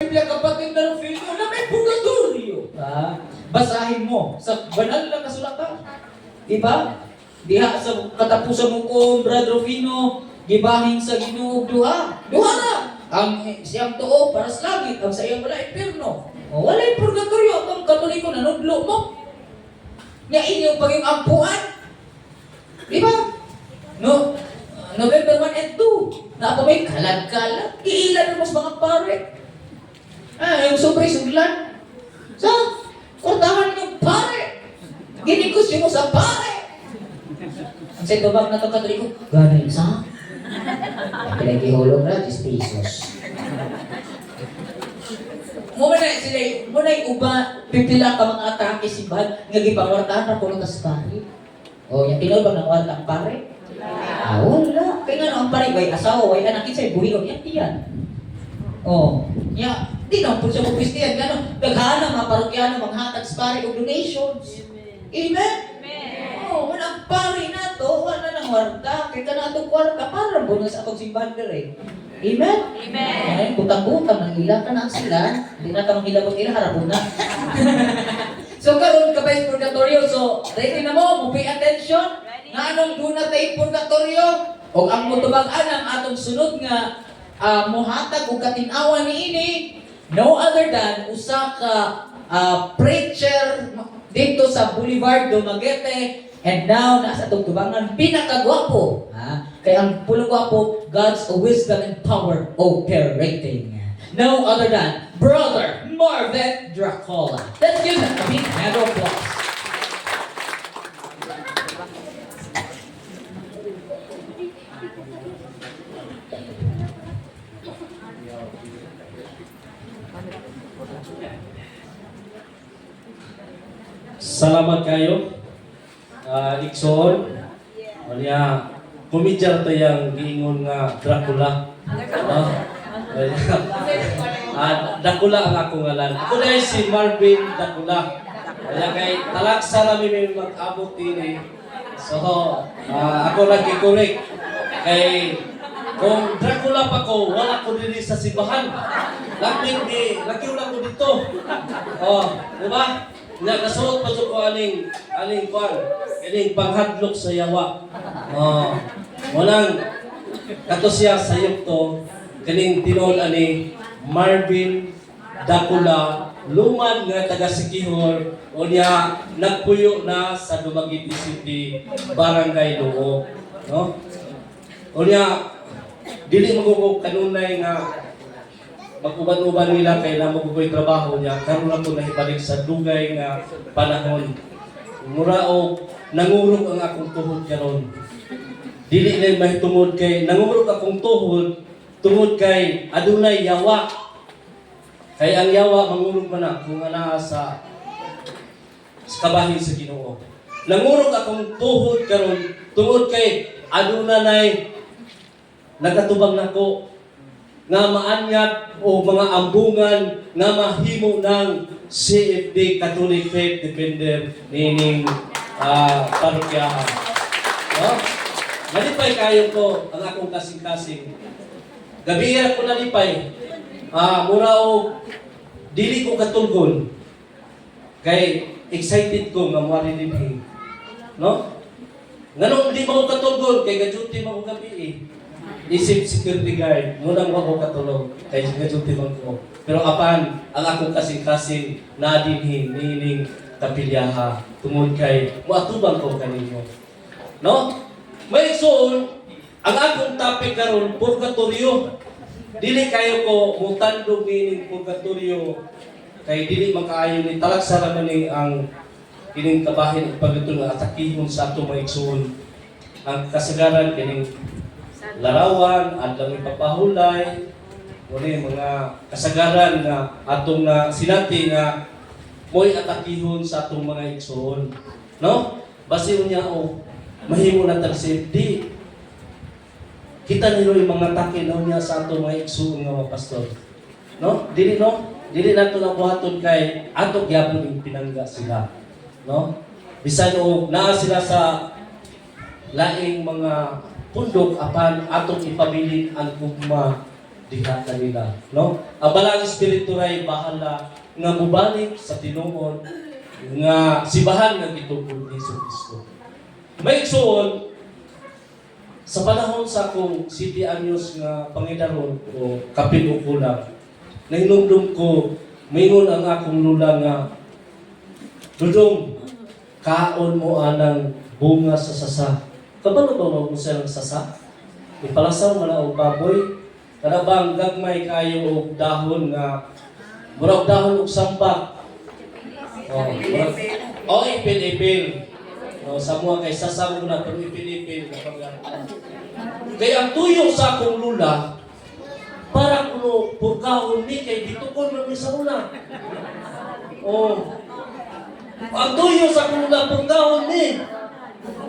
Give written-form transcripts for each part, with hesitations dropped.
Biblia, kapatid na Rufino, na may purgatorio. Basahin mo sa banal na kasulatan. Diba? Diha sa katapusan mo ko, Brother Rufino, gibahin sa Ginoo duha. Duha na. Ang siyang tuo para sa langit, ang sa iyang wala impierno. O walay purgatorio, ang Katoliko nanudlo mo. Nga inyong paging ampuan. Diba? No, November 1 and 2. Na ako may kalag-kalag. Iilan mo sa mga pare. Yung sobre suglan. Sa, kortahan yung pare. Ginikos mo sa pare. Ang sa ibabag na ito Katoliko, gano'n isa? Pinag-ihulog na, 10 pesos. Muna yung uba, pipila ka mga atake si Bal, nga gipangwartahan na puno tas pare. O, yung tinulbang ng warta ang pare? Wala. Kaya nga ang pare, way asawa, way anak, kinsay, buhiyon, yan. O, di na po siya mag-Christian, gano'n, daghan mga parokyano, maghatag sa pare o donations. Amen? O, walang pare na to, wala nang warta, kaya ka na itong kwarta, para bonus atong simbander eh. Amen? Amen. Butang-butang, nangila ka na sila. Hindi na ka manghilabot ila, harapon na. So, karon ka ba yung purgatorio? So, ready na mo? Pay attention? Na anong doon na tayo purgatorio? O ang mutubag-an ang atong sunod nga muhatag o katinawa ni ini, no other than usa ka preacher dito sa Boulevard Dumaguete. And now, nasa itong tubangan, pinakagwapo. Kaya ang pulong-gwapo, God's wisdom and power operating. No other than Brother Marvin Dracola. Let's give him a big hand of applause. Salamat kayo. Ikson, wala komedya to yang giingon nga Dracula. Dracula ang akong ngalan. Ako dahil si Marvin Dracula. Kaya kay talaksa namin may mag-abot din. So, ako lagi correct. Kay kung Dracula pa ko, wala ko dili sa simbahan. Lagi wala ko dito. Di ba? Nakasuot pa ko aling panghadlok sa yawa. Walang kato siya sayop to kaning tinuod ani Marvin Dracula luman nga taga Sikihor o niya nagpuyo na sa Dumaguete City Barangay Luo, no? O niya dili magugog kanunay nga mag-uban-uban nila kay na magugoy trabaho niya karon na po nahibalik sa dugay nga panahon. Mura o nangurog ang akong tuhod karon. Dili na mahitungod kay nangurog akong tuhod tungod kay adunay yawa. Kay ang yawa mangurog man na kung ana sa kabahin sa Ginoo. Nangurog akong tuhod karon tungod kay adunay nagatubang nako nga maanyag o mga ambungan nga mahimo ng CFD Catholic Faith Defender nining parokyahan. No? Nalipay kayo ko ang akong kasing-kasing. Gabi ko nalipay. Mura o dili ko katulgon. Kay excited ko nga marilipin. No? Nganong di mo katulgon kay gaduty mo gabi eh. Isip security guard, munang ako katulog, kay gaduty man ko. Pero apan, ang akong kasing-kasing na dinhin, nining kapilyaha, tungod kay, muatubang ko kanino. No? May soon, ang akong topic karon purgatorio. Dili kayo ko mutandog nining purgatorio, kay dili makaayo ni talaksa naman ni ang kining kabahin ug pagitulo nga atakihon sa atong mga igsoon. Ang kasagaran kining larawan at lang ipapahulay uli mga kasagaran nga atong sinati nga mo'y atakihon sa atong mga igsoon, no? Basi unya mahimo na tagsip di kita nilo yung mga atake na unya sa atong mga igsoon nga mga pastor, no? Dili nato na buhaton kay ato gyapon yung pinangga sila, no? Bisan og naa sila sa laing mga pundok apan atong ipabilin ang gugma diha kanila, no? Ang balang espiritu ray bahala nga mubalik sa tinuod nga sibahan nga gitugod ni Kristo. May igsoon sa panahon sa akong 7 anyos nga pangidaron o kapin o kulang, nahinumdum ko, mingon ang akong lula nga, Dudong, kaon mo anang bunga sa sasa. Kabalo ba mo sa sasa? Ipalasaw mo na o baboy. Kada bang gagmay kayo o dahon nga, murag dahon o sambak. Ipil-ipil. Sa mga kay sasama ko na pero ipil-ipil. Kaya ang tuyo sa akong lula, para kuno purkahon ni kay dito ko na sa una. Ang tuyo sa akong lula, purkahon ni.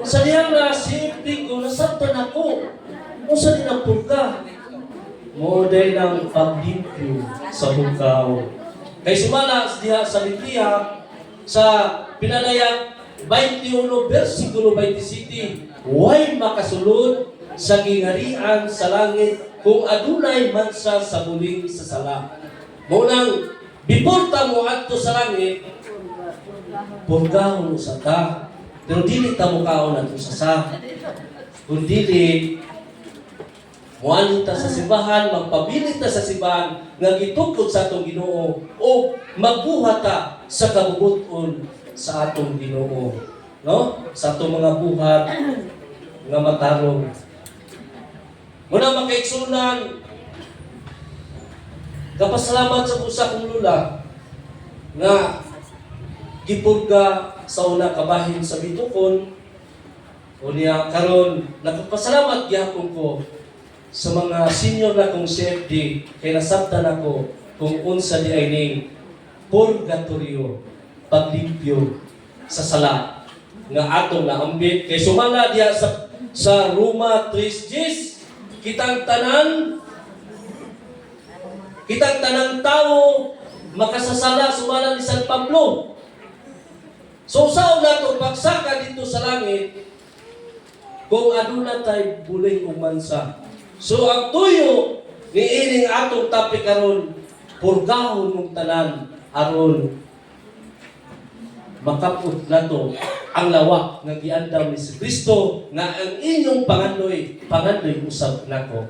Sa diyang na safety ko, nasabtan ako. Sa din ang purka. Model ng paglimpyo sa purkahon. Kay sumala diha sa Biblia, sa Pinadayag 21 versikulo 27, way makasulod sa gingarian sa langit kung adunay mansa sa muling sa sala. Munang before ta mo adto sa langit, purgahon sa ta. Pero dili ta mo kaon adto sa sa. Kung dili muali ta sa simbahan, magpabilit ta sa simbahan nga gitukod sa atong Ginoo o magbuhat ta sa kabubuton sa atong Ginoo, no? Sa atong mga buhat nga matarong. Muna makaigsunan, kapasalamat sa usa kong lula nga gipurga sa una kabahin sa bitukon o niya karon nagpasalamat gyapon ko sa mga senior na kong CFD kay nasabtan ako kung unsa di ay ning purgatorio, paglimpyo sa sala nga atong naambit kay sumala diha sa Roma 3:10 kitang tanan tao makasasala sumala ni San Pablo. So sao nato pagsaka dito sa langit kung aduna tay bulig ug mansa. So ang tuyo ni ining atong topic karon, purgahon mong tanan aron makaput nato ang lawak nga giandam ni Kristo nga ang inyong pangandoy usab nako.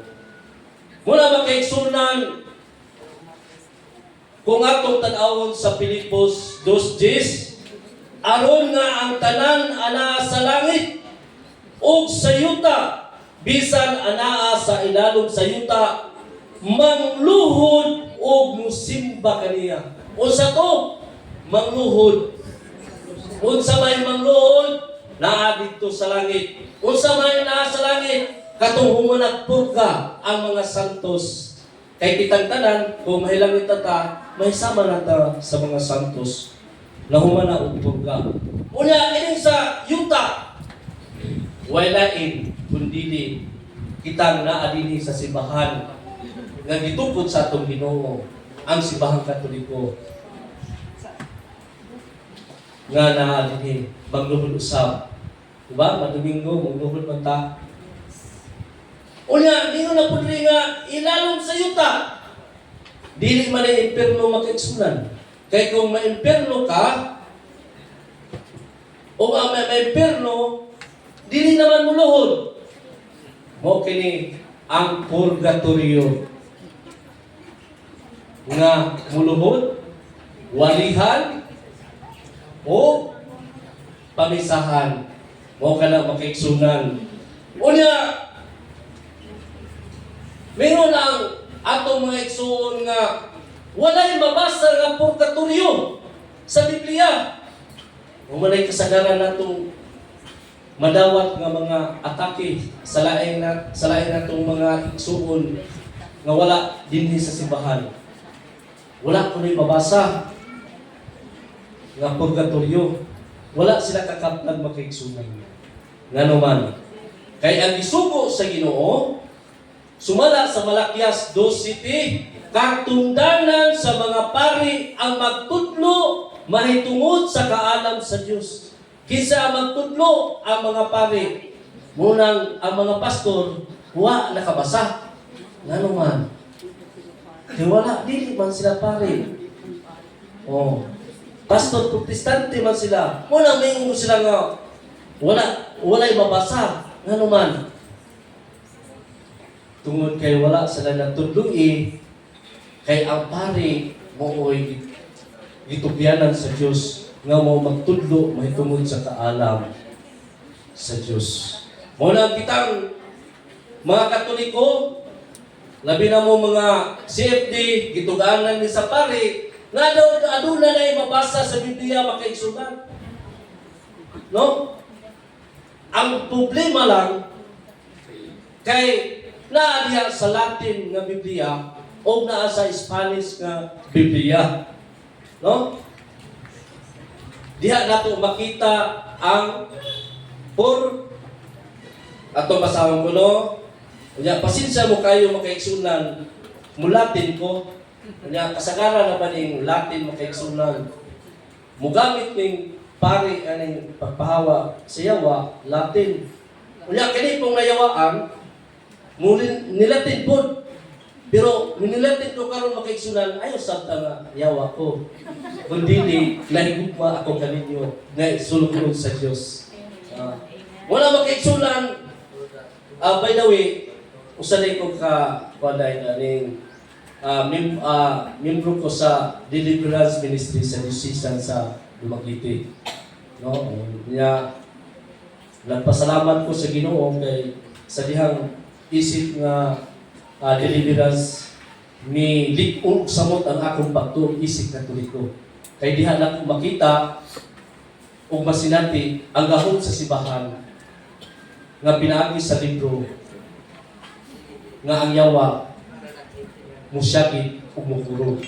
Mula makaigsunan kung atong tan-awon sa Pilipos 2:10, aron nga ang tanan anaa sa langit ug sa yuta bisan anaa sa ilalom sa yuta mangluhod ug musimba kaniya. Unsa to? Mangluhod. Unsa may mangluhod? Naa dito sa langit. Unsa may naa sa langit? Katong humanag purga ang mga santos. Kay kitang tanan, kung mahilang itata, may sama nata sa mga santos na humana og purga. Unya, ining sa yuta, walain, kundili, kitang naadini sa simbahan nga gitukod sa atong Ginoo, ang simbahang Katoliko nga naadini magluhod usab. Diba? Madomingo, magluhod man ta. Unya, dino na po nga ilalong sa yuta. Dili man ay imperno makaigsunan. Kaya kung ma-imperno ka, o may imperno, dili naman muluhod. Mo kini ang purgatorio nga muluhod, walihan, o pamisahan. Mo ka na makaigsunan. Unya, mayroon ang atong mga igsoon nga walay mabasa nga purgatorio sa Biblia. O manay kasagaran natong madawat nga mga atake sa laing natong mga igsoon nga wala dinhi sa simbahan. Wala ko na mabasa nga purgatorio. Wala sila kakaplag makaigsunan. Nga naman, kay ang isugo sa Ginoo sumala sa Malakias 2:7, katungdanan sa mga pari ang magtudlo mahitungod sa kaalam sa Dios. Kinsa ang magtudlo ang mga pari? Munang ang mga pastor wa nakabasa. Ngano man? Kaya wala, dili man sila pare. Oh. Pastor protestante man sila. Wala may sila nga wala'y mabasa. Nga naman. Tungod kay wala sila natudloi kay ang pare moo'y gitubyanan sa Dios nga mo magtudlo mahitungod sa kaalam sa Dios. Mao na kitang mga Katoliko, labi na mo mga CFD, gituganan ni sa pare, nga daw aduna na mabasa sa Biblia makaigsunan. No? Ang problema lang, kay naa diha sa Latin nga Biblia o naa sa Spanish nga Biblia. No? Diha nato makita ang ato basahon ko no. Kanya pasensya mo kayo makaigsunan mulatin ko. Kanya kasagaran na ba ning Latin makaigsunan. Mugamit ning pare aning pagpahawa sa yawa Latin. Kanya kini pong nayawaan nilatin po. Pero nilatin ko karon makaigsunan ayo sabta nga yawa ko. Kundi nahigugma ako kaninyo nga sulod sa Dios. Wala makaigsunan. By the way, usanay ko ka kuanay na ning membro ko sa Deliverance Ministry sa Diocesan sa Dumaguete. No? Niya nagpasalamat ko sa Ginoo kay sa dihang isip nga deliverance ni lig-on samot ang akong pagtuo isip Katoliko. Kay diha na ko makita ug masinati ang gahom sa sibahan nga pinaagi sa libro nga ang yawa musyagit ug muguro.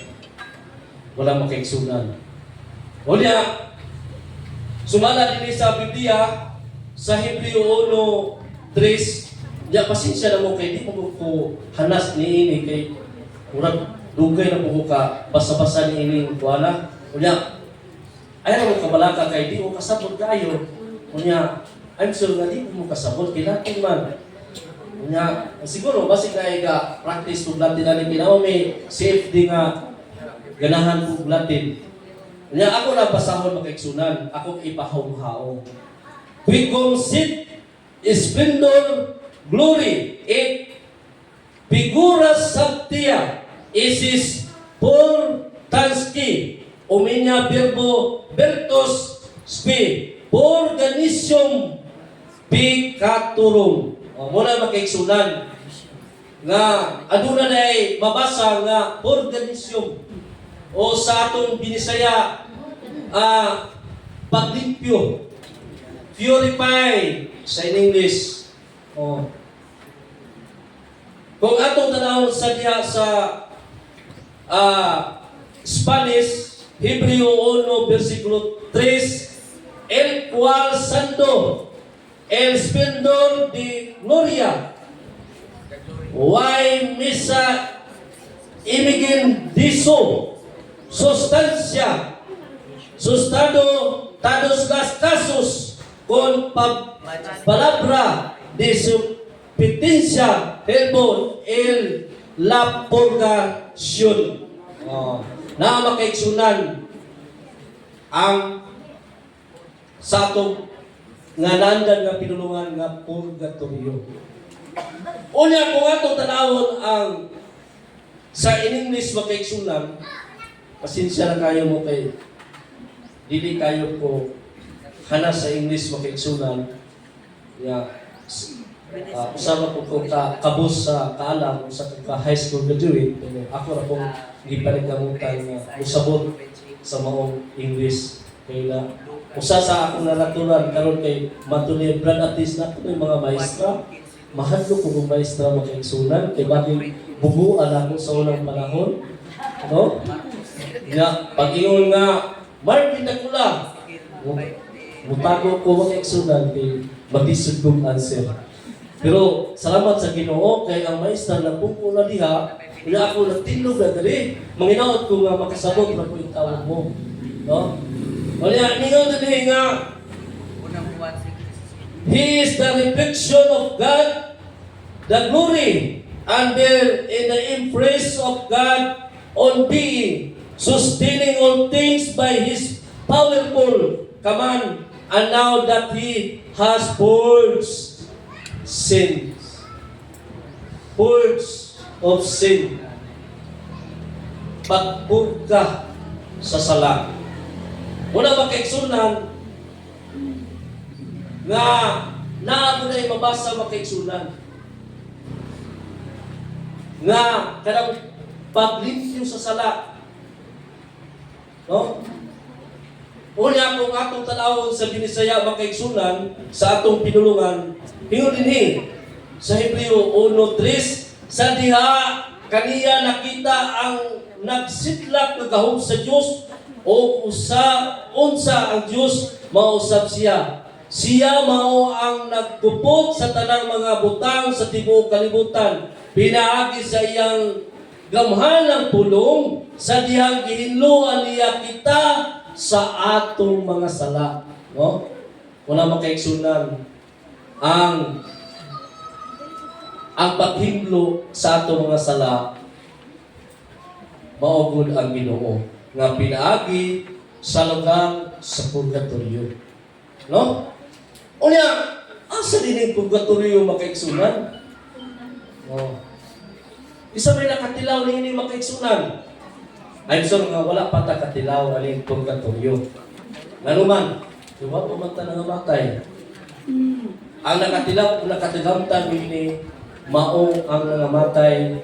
Wala makaigsunan. Unya sumala dinhi sa Biblia sa Hebreo 1:3. Ya pasensya na mo kay di mo ko hanas niini kay murag dugay na mo ka basa-basa niini kuana. Unya ay mo kabalaka kay di mo kasabot kayo. Unya I'm sure nga di mo kasabot kay natin man. Unya siguro basi kay ga practice ug Latin ani pinaw may safety nga ganahan ug Latin. Unya ako na basahon makaigsunan, ako ipahawhaw. Quicum sit splendor glory et figura sanctia isis por tanski omnia verbo vertos spe por ganisium picaturum. Muna makaigsunan nga aduna na ay mabasa nga por ganisium o sa atong binisaya paglimpyo, purify sa English. Kung atong tanawon sa diha sa Spanish, Hebreo 1 versikulo 3, el cual santo, el splendor de gloria, why misa imigin diso, sustancia, sustado tados las casos, con palabra de supitencia, helbo la purgación. Na makaigsunan ang satong nga landan nga pinulungan nga purgatorio. Unya kung atong tanawon ang sa in English makaigsunan, pasensya na kayo mo kay dili kayo ko hanas sa English makaigsunan. Usama ko kung kabus sa kaalam sa high school graduate, ako na pong gipanigdamutan nga usabot sa maong English. Kaya usa sa akong naraturan karon kay matuli brand artist na ko mga maestra. Mahadlo ko ng maestra makaigsunan kay bagay buguan ako sa unang panahon. No? Nga pag-ingon nga Marvin Dakula. Mutago ko makaigsunan kay magisud kong answer. Pero salamat sa Ginoo kay ang maestra na pungko na diha, kaya ako nagtinlog na dali. Manginaot ko nga makasabot na po yung tawag mo. No? Kaya ningaw na diha nga He is the reflection of God, the glory under in the embrace of God on being, sustaining all things by His powerful command, and now that He has purged sins, purged of sin, pagpug ka sa sala. Una makaigsunan nga naa mo na mabasa makaigsunan nga kanang paglimpyo sa sala. No? Unya kung atong tanawon sa Binisaya makaigsunan sa atong pinulungan, hingon dinhi sa Hebreo 1:3, sa diha kaniya nakita ang nagsitlak nga gahom sa Dios o unsa ang Dios mausab siya. Siya mao ang nagpupot sa tanang mga butang sa tibuok kalibutan. Pinaagi sa iyang gamhanang pulong sa dihang gihinluan niya kita sa atong mga sala. No? Wala makaigsunan ang paghimlo sa atong mga sala maugod ang Ginoo nga pinaagi sa lugar sa purgatorio. No? Unya, asa din ang purgatorio makaigsunan? Oh. Isa may nakatilaw ni ini makaigsunan. I'm sure nga wala pa ta katilaw aning purgatorio. Nanuman, diba pumanta na nga matay. Ang nakatilaw, nakatigamtan ini mao ang nangamatay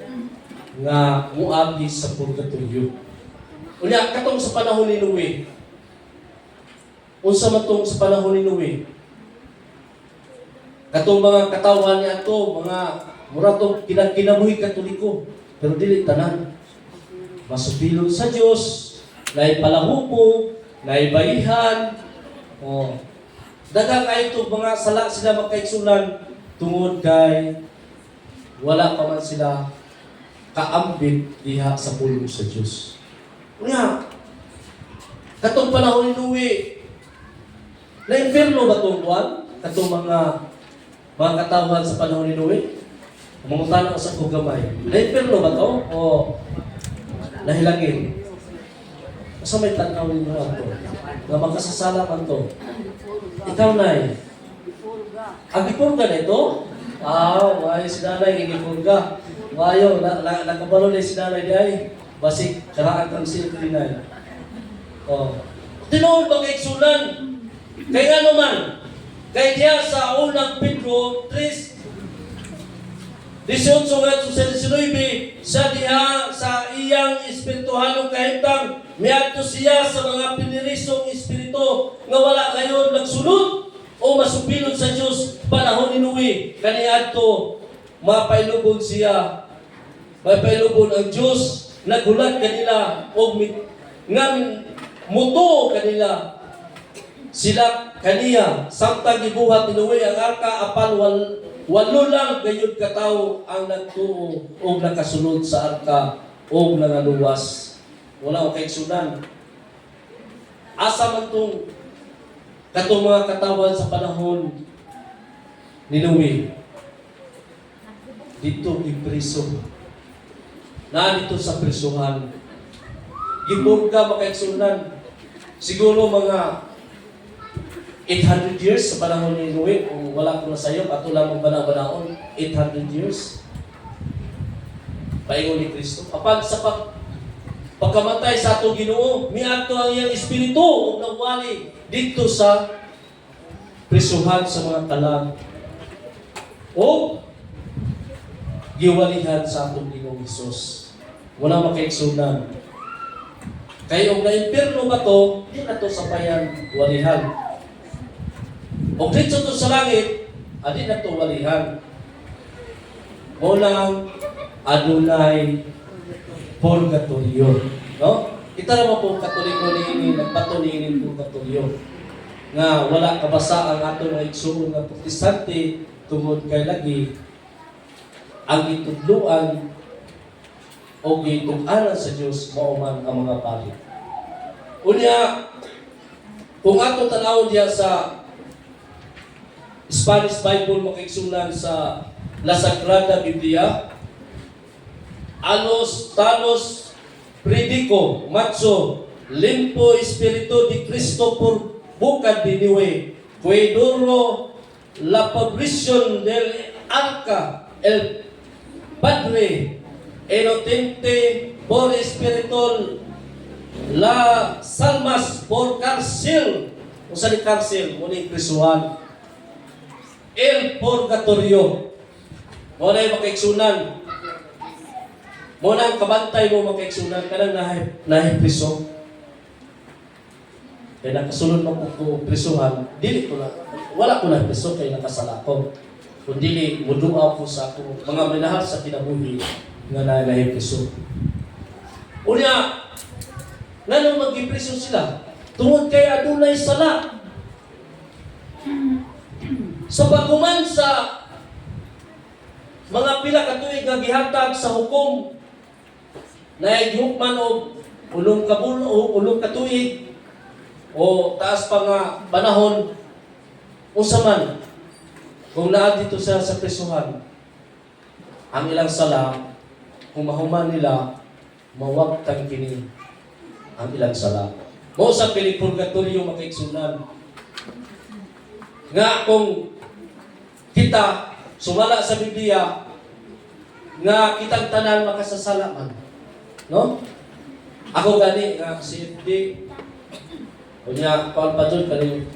nga muagi sa purgatorio. Unya, katong sa panahon ni Noe. Unsa man tong sa panahon ni Noe? Katong mga katawan niya to, mga mura tong kinabuhi katoliko, pero dili tanan. Masubilon sa Dios, nay palahupo, nay bayihan. Oh. Daghang kay ito mga sala sila makaigsunan tungod kay wala pa man sila kaambit diha sa pulong sa Dios. Unya, katong panahon ni Noe, na-inferno ba itong buwan? Katong mga katawan sa panahon ni Noe? Mangutana ko sa kugamay. Na-inferno ba ito? O nahilangin? Asa may tanaw ninyo ito? Nga makasasala man ito? Ikaw na eh. Agipurga na ito? Wayo si nanay, igipurga. Wayo, nakabalo na si nanay di ay. Basig, karaan kang silko din ay. Tinoon ba kaigsunan? Kaya nga naman, kaya diya sa unang Pedro 3, 18 at 19, sa diha sa iyang espirituhalong kahimtang, miadto siya sa mga pinirisong espiritu nga wala kayon nagsulod o masubilod sa Dios panahon ni Noe. Kaniadto mapailubon siya, mapailubon ang Dios, nagulat kanila o nga muto kanila sila kaniya samtang gibuhat ni Noe ang arka apan walo lang gayud ka tawo ang nagtuo o nakasunod sa arka o nangaluwas. Wala kay sunan. Asa man tong katong mga katawan sa panahon ni Noe? Dito gipriso. Na dito sa prisuhan. Gipurga makaigsunan. Siguro mga 800 years sa panahon ni Noe, kung wala ko na sa'yo, ato lang ang banang-banaon, 800 years. Paingon ni Kristo. Apan sa pagkamatay sa atong Ginoo, miadto ang iyang espiritu ug nawali dito sa prisuhan sa mga kalag. O giwalihan sa atong Ginoong Hesus. Wala makaigsunan. Kaya kung na-impierno ba to, di na to sapayan walihan. O dito to sa langit, adi na to walihan. Walang adunay purgatorio. No? Kita naman po katoliko ni nagpatuniin po purgatorio. Nga wala kabasa ang ato nga igsuon nga protestante tungod kay lagi ang itudluan o gitug-anan sa Dios mao man ang mga pari. Unya, kung ato tanaw diya sa Spanish Bible makaigsunan sa La Sagrada Biblia, alos talos predico macho limpo espiritu di Cristo por bukad diniwe cuidoro la publicación del arca el Padre inocente por espiritual la salmas por cárcel usa ni cárcel muna prisuhan el purgatorio muna yung makaiksunan muna ang kabantay mo makaiksunan kanang nahay priso kaya nakasunod mo ko prisuhan dili ko na wala ko na priso kaya nakasala ko kung dili mudua ko sa ako mga minahal sa kinabuhi nga nahay priso unya nganong mag-ipriso sila tungod kay adunay sala sa paghuman sa mga pila ka tuig nga gihatag sa hukom na hukman og ulong kabulo o ulong ka tuig o taas pa nga panahon unsa man kung naa dito sa prisuhan ang ilang sala kung mahuman nila mawagtang kini ang ilang sala mo sa purgatorio makaigsunan nga kung kita sumala sa Biblia nga kitang tanan makasasala man no ako gani nga si FD unya paul padul kani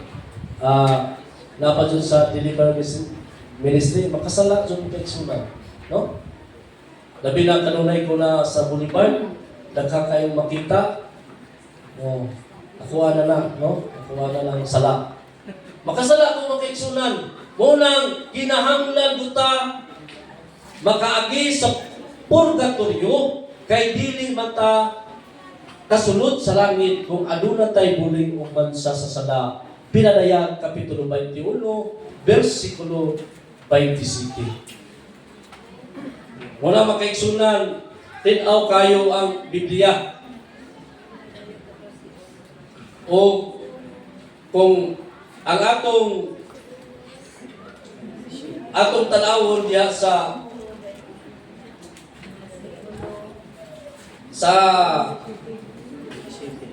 napadul sa deliverance ministry makasala jud pagsunan no labi na kanunay ko na sa Boulevard dagha kayong makita nakuha na no nakuha na lang sala makasala ko makaigsunan munang kinahanglan buta makaagi sa purgatorio kay dili mata kasulod sa langit kung aduna tay bulig o bansa sa sala pinadayag kapitulo 21 bersikulo 27 wala makaigsunan tin-aw kayo ang Biblia o kung ang atong tanawon diya sa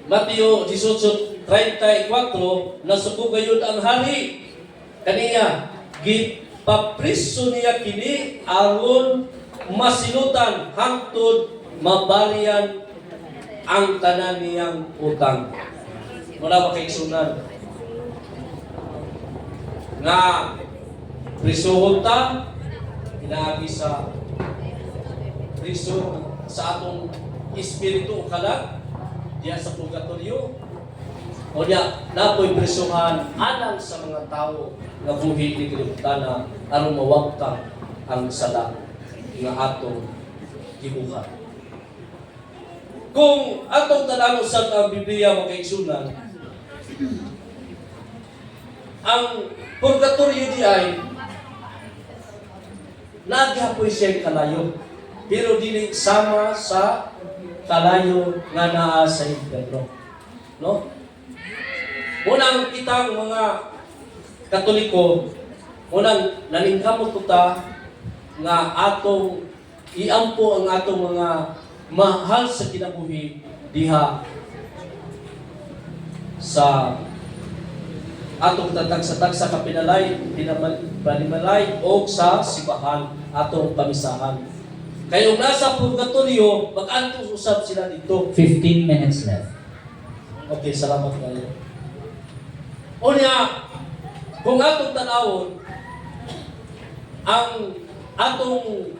Mateo 18:34 nasuko gayud ang hari kaniya gipapriso niya kini aron masinutan hangtod mabalian ang tanan niyang utang wala makaigsunan nga prisuhon ta inaagi sa priso sa atong espiritu o kalag diya sa purgatorio o diya napoy prisuhan alang sa mga tao nga buhi ni Kristana aron mawagtang ang sala nga atong gibuhat. Kung atong tanawon sa ang Biblia makaigsunan ang purgatorio di ay naghapoy siya kalayo pero dili sama sa kalayo nga naa sa impyerno no unang kitang mga Katoliko unang naningkamot ko ta nga atong iampo ang atong mga mahal sa kinabuhi diha sa atong tatagsa-tagsa kapinalay, panimalay o sa sibahan atong pamisahan. Kaya kung nasa purgatorio, mag-antos usab sila dito. 15 minutes left. Okay, salamat kayo. Unya, kung atong tanawon, ang atong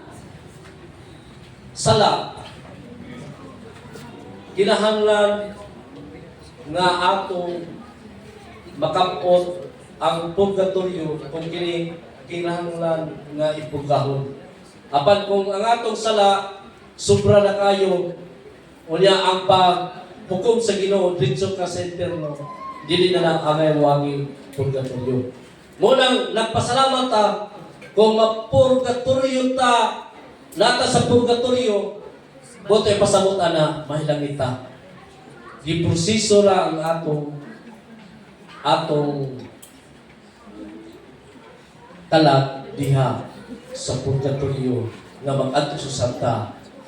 sala, kinahanglan nga atong makapot ang purgatorio kung kini kinahanglan nga ipugahon. Apan kung ang atong sala sobra na kayo unya ang paghukom sa Ginoo diretso ka sa impierno dili na lang angay moagi purgatorio. Munang nagpasalamat ta kung mapurgatorio ta nata sa purgatorio bote pasabot ana mahilangit ta. Giproseso ra ang atong kalag diha sa purgatorio nga mag-adto sa santa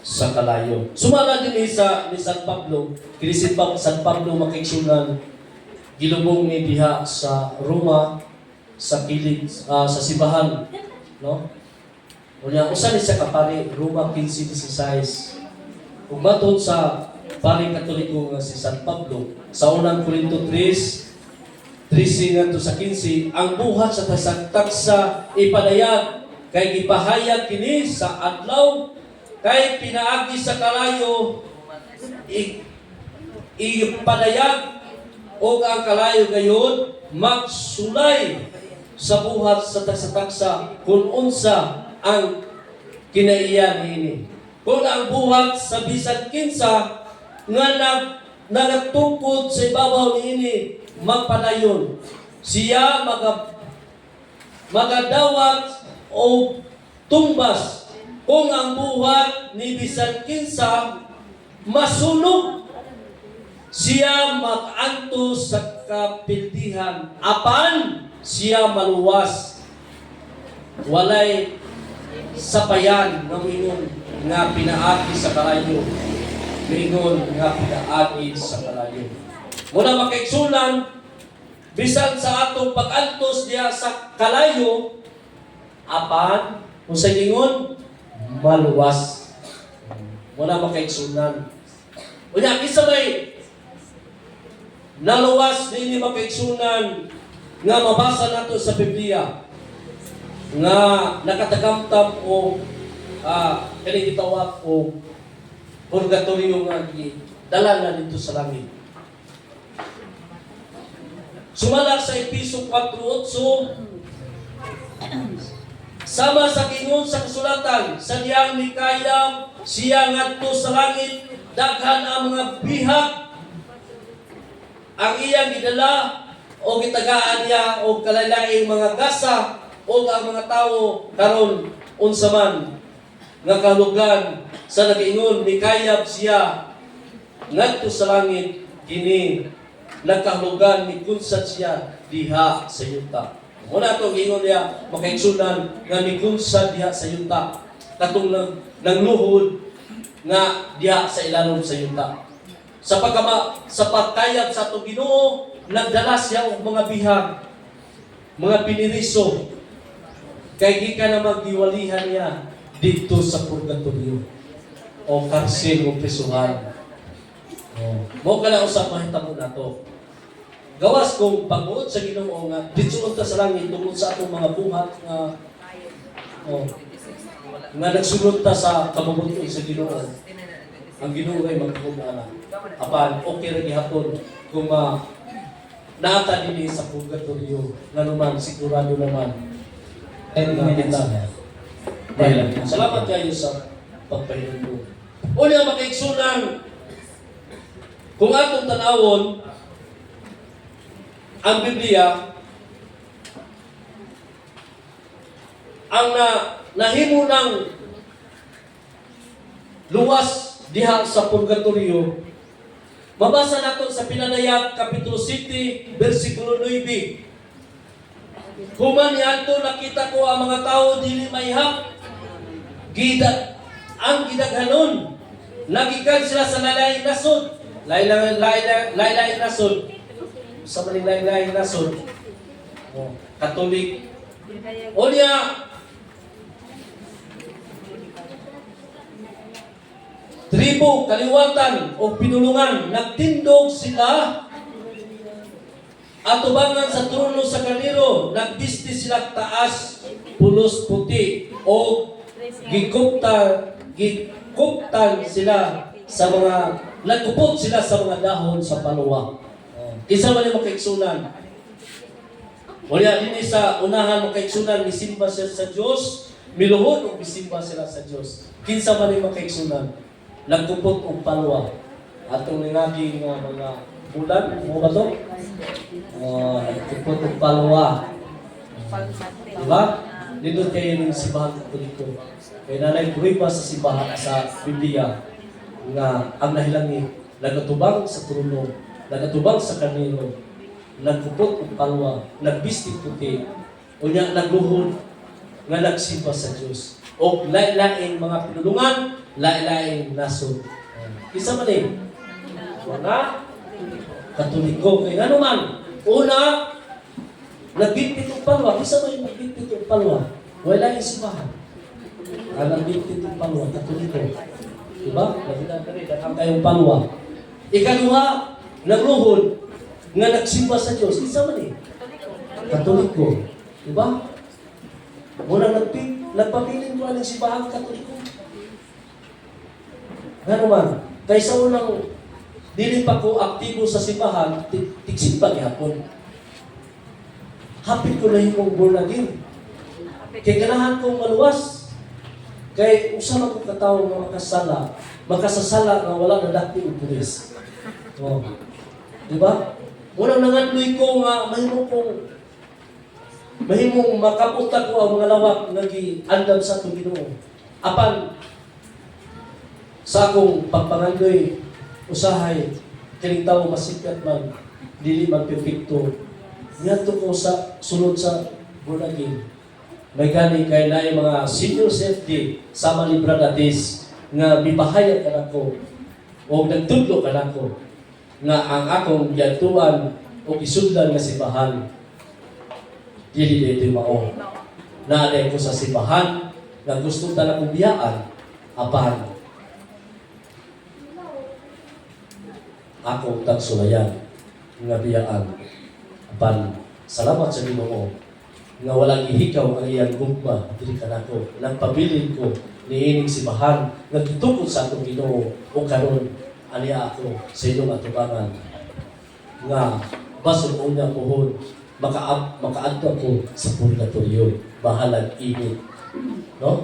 sa kalayo. Sumala din ni San Pablo, kinisin pa San Pablo makaigsunan, gilubong ni diha sa Roma, sa kilid, sa sibahan, no? Unya, usa ni siya kapari, Roma 15:16. Kung baton sa pari katoliko nga si San Pablo, sa unang Korinto 3:13 ngadto sa 15, ang buhat sa tasag-taksa ipadayag, kay gipahayag kini sa adlaw, kay pinaagi sa kalayo, ipadayag, o ang kalayo gayon, magsulay sa buhat sa taksa-taksa kung unsa ang kinaiyan ini. Kung ang buhat sa bisan kinsa nga nagatungkod sa ibabaw niini magpadayon, siya magadawat o tumbas. Kung ang buhat ni bisan kinsa masunog, siya mag-anto sa kapildihan, apan siya maluwas. Walay sapayan ng ingon nga pinaagi sa kalayo. Ingon nga pinaagi sa kalayo. Muna makaigsunan, bisan sa atong pag-antos diya sa kalayo, apan, kung sa ingon, maluwas. Muna makaigsunan. Unya, isa may naluwas nini makaigsunan nga mabasa nato sa Biblia nga nakatagamtam o kani gitawag o purgatorio nga dala na dito sa langit. Sumala sa Episo 4:8, sama sa kingon sa kasulatan, sa diyang nikayam siya ngadto sa langit, daghan ang mga bihag ang iyang gidala o gitagaan niya o kalalaing mga gasa o ang mga tao karon unsa man nga kalugan sa nag-ingon nikayab siya ngadto sa langit, kini nagkalugan ni kunsat siya diha sa yuta. Muna to ingon niya makaigsunan nga ni kunsat diha sa yuta, katong nagluhod nga diha sa ilalom sa yuta. Sa pagkayab sa atong Ginoo, nagdala siya og mga bihag, mga piniriso, kay gikan na magiwalihan niya dito sa purgatorio o karsel o prisuhan. Mo kala usap mahitabo nato. Gawas kung pagbuot sa Ginoo nga ditsuon ta sa langit tungod sa atong mga buhat nga nga nagsulod ta sa kabubuton sa Ginoo. Ang Ginoo ay magkukumana. Apan okay ra gihapon kung naata dinhi sa purgatorio nga naman sigurado naman 10 minutes na. Salamat kayo sa pagpahinulo. Una makaigsunan, kung atong tanawon ang Biblia, ang nahimo ng luwas diha sa purgatorio, mabasa nato sa Pinanayag Kapitulo 7, versikulo 9. Human niadto nakita ko ang mga tao dili mayhap, ang gidaghanon, nagikan sila sa lain-lain nasod, lain-lain nasod, sa maling lain-lain nasod, Katolik, o niya, tribo, kaliwatan o pinulungan, nagtindog sila atubangan sa trono sa kaniro, nagbisti sila taas, pulos puti, o gikuptan sila sa mga, nagkupot sila sa mga dahon sa paluwa. Isa man yung makaigsunan. Wala din sa unahan makaigsunan, misimba sila sa Diyos, miluhod o misimba sila sa Diyos. Kinsa man yung makaigsunan, nagkupot o paluwa. Atong nangaging mga bulan, mo ba ito? Nagkupot o paluwa. Diba? Dito kayo ng simbahan katoliko. Kaya nanay pruiba sa simbahan sa Biblia nga ang nahilangi, nagatubang sa trono, nagatubang sa kanino, nagkupot o paluwa, nagbistig puti, o niya nagluhod, nga nagsimba sa Diyos. O lain-lain mga pinulungan, lain-lain nasod. Isa man eh. Mga Katoliko. Kaya nga naman, una, nagbitbit ang palwa. Isa man yung nagbitbit ang palwa. Wala yung simbahan. Nagbitbit ang palwa, Katoliko. Diba? Nabilang ka rin, ang kayong palwa. Ikaluha, nagluhod, nga nagsimba sa Diyos. Isa man eh. Katoliko. Diba? Muna nagpabiling ko ang simbahan Katoliko. Nga naman, kaysa unang dili pa ko aktibo sa simbahan, tiksimba gihapon. Hapit ko na yung born again. Kaya ganahan kong maluwas. Kaya usama ko katawang mga makasasala na wala na dati yung pulis. Oh. Diba? Unang nangandoy ko nga, mahimong makaputa ko ang mga lawak nag-andam sa itong Ginoo. Apan, sa akong pagpangandoy, usahay, kining tao masikat man, dili man perfecto. Ngadto ko sa sunod sa born again. May gani kay naay mga senior safety sa malibradatis nga mipahayag ka nako o nagtudlo ka nako nga ang akong giatuan o isudlan nga simbahan dili dito mao. Naanay ko sa simbahan nga gusto ta na kong biyaan apan akong tagsulayan nga biyaan apan salamat sa Ginoo nga walang ihikaw ang iyang gugma dili kanako nagpabilin ko niining simbahan nga gitukod sa atong Ginoo o karon aniya ako sa inyong atubangan nga basol unya puhon makaadto ako sa purgatorio bahalag init no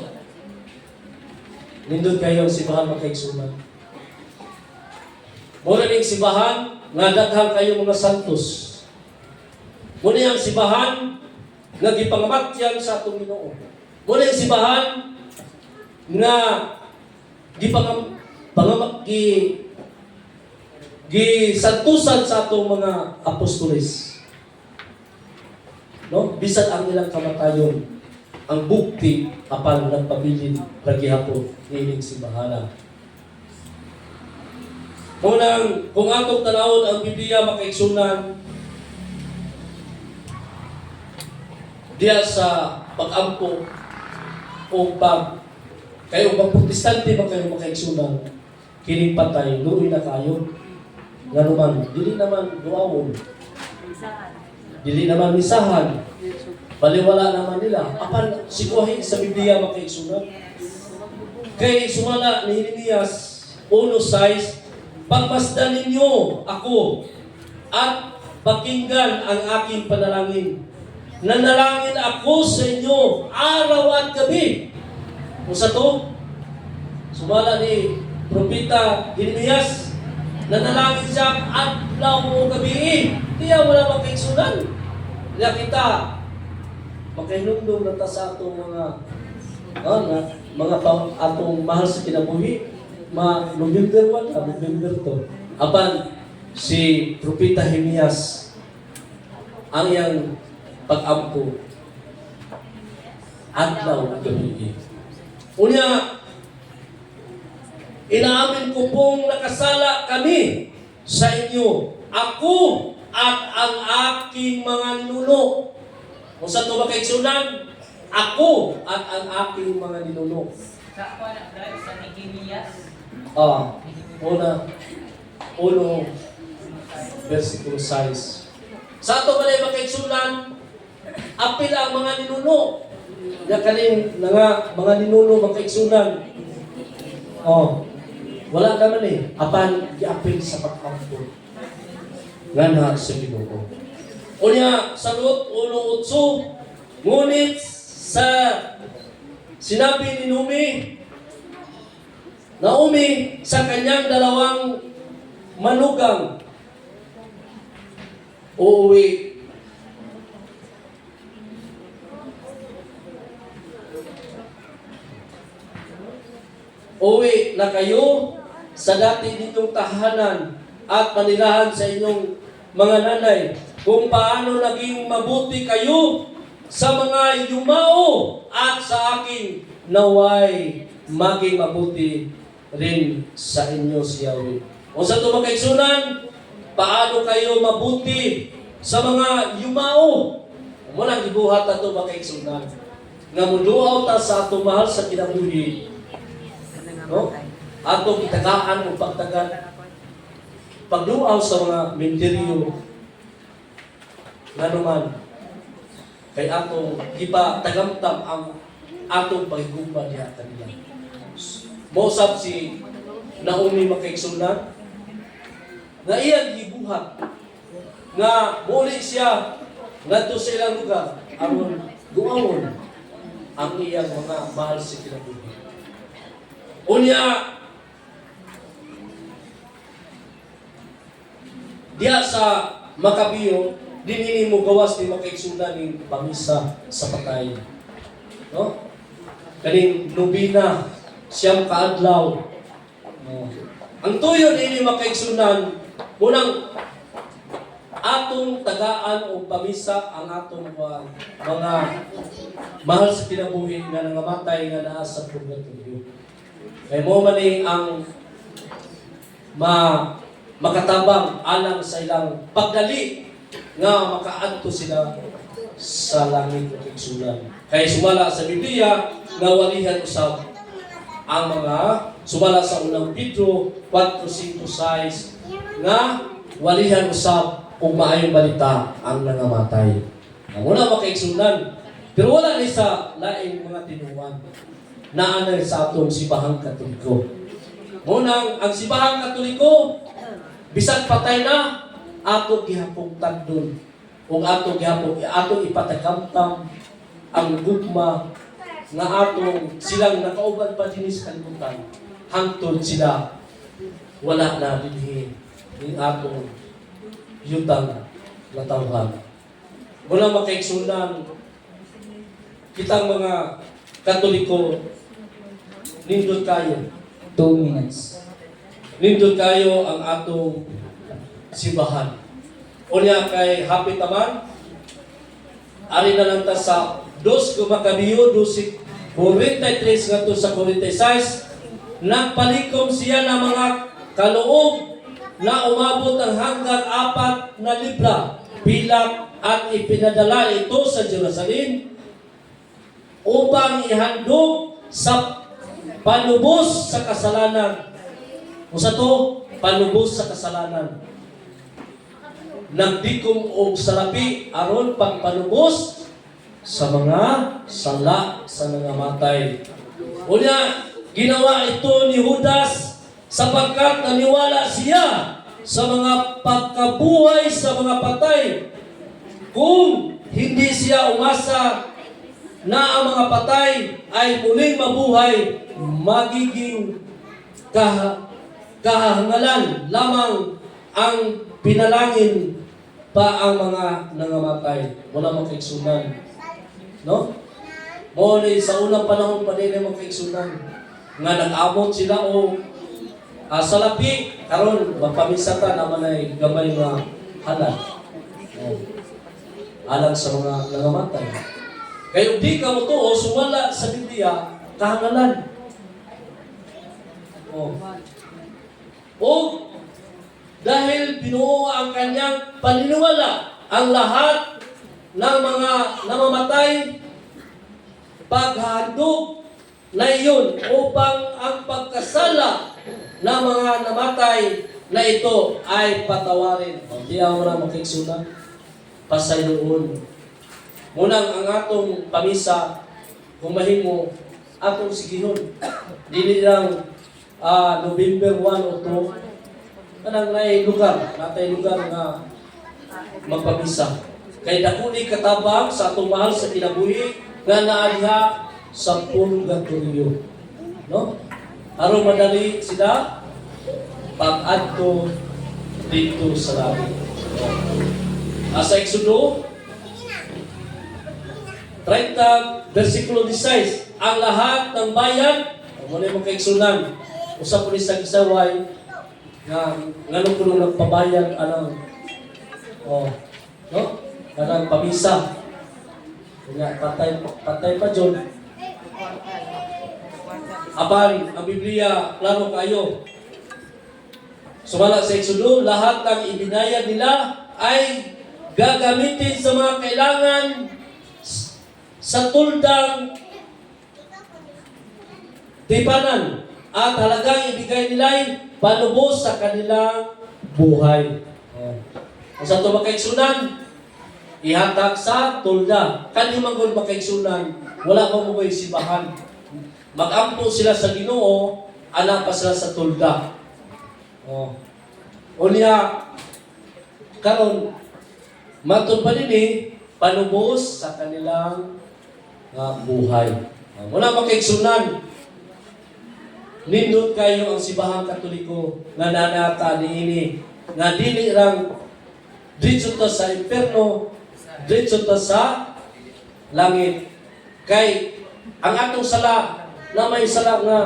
nindot kayo ang simbahan makaigsunan muna ning simbahan nga daghang kayo mga santos muna ang simbahan nga gipangamatyan sa atong Ginoo. Muna yung simbahan nga gisantusan sa atong mga apostoles. No? Bisan ang ilang kamatayon, ang bukti apan nagpabilin ragihapon nining simbahan. Munang kung atong tanawon ang Biblia makaigsunan diya sa pag-ampo o kayo bang protestante ba kayo makaigsunan kining patay luoy na kayo nga naman dili naman duawon dili naman misahan baliwala naman nila apan siguahin sa Biblia makaigsunan kay sumala ni Jeremias 1:6 pagmasdan ninyo ako at pakinggan ang aking panalangin. Nanalangin ako sa inyo araw at gabi. Kung sa to, sumala ni Propeta Jeremias, nanalangin siya adlaw o gabi. Kaya wala makaigsunan. Kaya kita, makahinumdum na ta sa atong mga atong mahal sa kinabuhi. November 1 November 2. Apan, si Propeta Jeremias, ang iyang pag-ampo adlaw at gabi. Unya, inaamin ko pong nakasala kami sa inyo. Ako at ang aking mga ninuno. Kung saan ito ba kaigsunan? Ako at ang aking mga ninuno. Sa Nehemias. Uno, versikulo 6. Sa ito ba na makaigsunan? Apil ang mga ninuno. Yakaling nga mga ninuno makaigsunan. Wala naman eh. Apan, i-apil sa pag-ampo. Ngana sa Ginoo. Unya, sa Lot 1:8, ngunit sa sinabi ni Naomi sa kanyang dalawang manugang, uuwi. Uwi na kayo sa dati ninyong tahanan at manirahan sa inyong mga nanay kung paano naging mabuti kayo sa mga yumao at sa akin naway maging mabuti rin sa inyo si Yahweh. O sa ito mga kaigsunan, paano kayo mabuti sa mga yumao? Muna gibuhat na ito mga kaigsunan. Nga muduaw ta sa ato mahal sa kinabuhi. No? Ato gitagaan o pagtagan. Pagluaw sa mga menteryo nga naman kay atong iba tagamtam ang atong paghigugma niya kanila. Mosab si Naomi makaigsunan nga iyang gibuhat nga muli siya ngadto sa ilang lugar aron duawon ang iyang mga mahal sa kinabuhi. Unya diya sa Makabiyo, dinhini mo gawas ni makaigsunan ni pamisa sa patay. No? Kaning nubina, siyam kaadlaw. No. Ang tuyo ni makaigsunan, munang atong tagaan o pamisa ang atong mga mahal sa kinabuhi nga nangamatay nga naa sa purgatorio. Kay mo man ang makatabang alang sa ilang pagdali nga makaadto sila sa langit o kaigsunan. Kaya sumala sa Biblia nga walihan usab ang mga sumala sa unang Pedro 4:5-6 nga walihan usab kung maayong balita ang nangamatay. Ang una makaigsunan, pero wala ni sa laing mga tinuan na anay sa atong sibahang Katoliko. Munang ang sibahang Katoliko bisag patay na, ato gihapong tagdon. O ato ipatagamtam ang gugma nga atong silang nakauban pa din sa kalibutan. Hangtod sila, wala na dinhi ng atong yutang na tawhan. Mula makaigsunan, kitang mga Katoliko, nindot kayo. 2 minutes. Nindot kayo ang atong simbahan. Unya kay hapit naman, ari na lang ta sa 2 Makabiyo, 2:43 ngadto sa 46, nagpalikom siya ng mga kaloob na umabot ang hanggang 4 na libra bilang at ipinadala ito sa Jerusalem upang ihandog sa panubos sa kasalanan. Usa to, panubos sa kasalanan. Nagdikom og salapi aron pagpanubos sa mga sala sa nangamatay. Unya, ginawa ito ni Judas sapagkat naniwala siya sa mga pagkabuhay sa mga patay. Kung hindi siya umasa na ang mga patay ay muling mabuhay, magiging kahangalan lamang ang pinalangin pa ang mga nangamatay. Wala makaigsunan. No? Muli sa unang panahon pa din ang makaigsunan. Nga nag-abot sila o salapi, karon magpamisata naman ay gamay nga halal. Alang sa mga nangamatay. Kaya di ka mo to o sumala sa Biblia, kahangalan. O dahil binuo ang kanyang paniniwala, ang lahat ng mga namamatay, paghandog na iyon upang ang pagkasala ng mga namatay na ito ay patawarin. Di ako na makiksunan. Pasayoon. Munang ang atong pamisa, kung mahimo, atong sigihon. Dili lang November 1 o 2, kanang natay lugar nga magpamisa. Kay dakuni katabang sa atong mahal sa kinabuhi nga naadha sa purgatorio. No? Aron madali sila pag-adto dito sa langit. Sa Exodo 30, versikulo 16, ang lahat ng bayan, muna yung kaigsunan, usap po ni sa gisaway, nga nganong kulong nagpabayad, no? Kanang pamisa. Kaya patay pa dyan. Apan, ang Biblia, klaro kayo. Sumala sa Exodo, lahat ng ibinayad nila ay gagamitin sa mga kailangan sa tuldang tipanan at halagang ibigay nila ay palubos sa kanilang buhay. Kung sa ito makaigsunan, ihatag sa tulda. Kani manggol makaigsunan, wala pa mo sibahan. Mag-ampo sila sa Ginoo, alam pa sila sa tulda. Unya, karon matun pa din palubos sa kanilang buhay. Wala makaigsunan. Nindot kayo ang Simbahang Katoliko nga nanata niini nga dili rang diretso ta sa impierno, diretso ta sa langit. Kay ang atong sala na may sala nga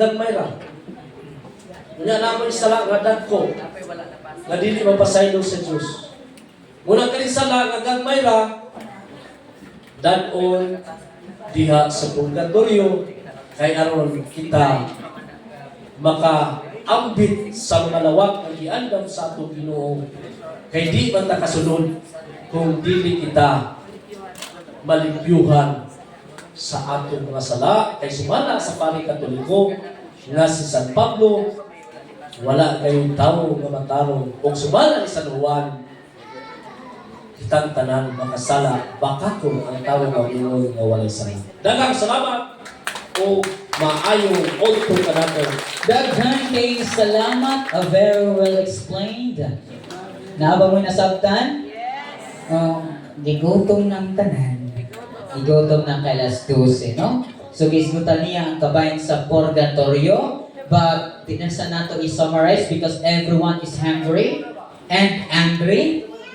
gagmay ra. Unya na may sala nga dagko nga dili mapasaylo sa Dios. Muna kani sala nga gagmay ra dadon diha sa purgatorio kay aron kita makaambit sa mga lawak nga giandam sa atong Ginoo. Kay di man ta kasunod kung dili kita malimpyuhan sa atong mga sala. Kay sumala sa pari Katoliko nga si San Pablo, wala kayong tao nga matarong. Kung sumala ni San Juan, kitang tanan makasala, baka kung ang tao nga Ginoo nga walay sala. Daghang salamat o maayong auto ka natin. Daghan kay salamat, very well explained. Naaba mo nasabtan? Gigutom ng tanan. Gigutom ng kalas 12, no? So, gisgutan niya ang kabayan sa purgatorio. But, tinansa nato i-summarize because everyone is hungry and angry.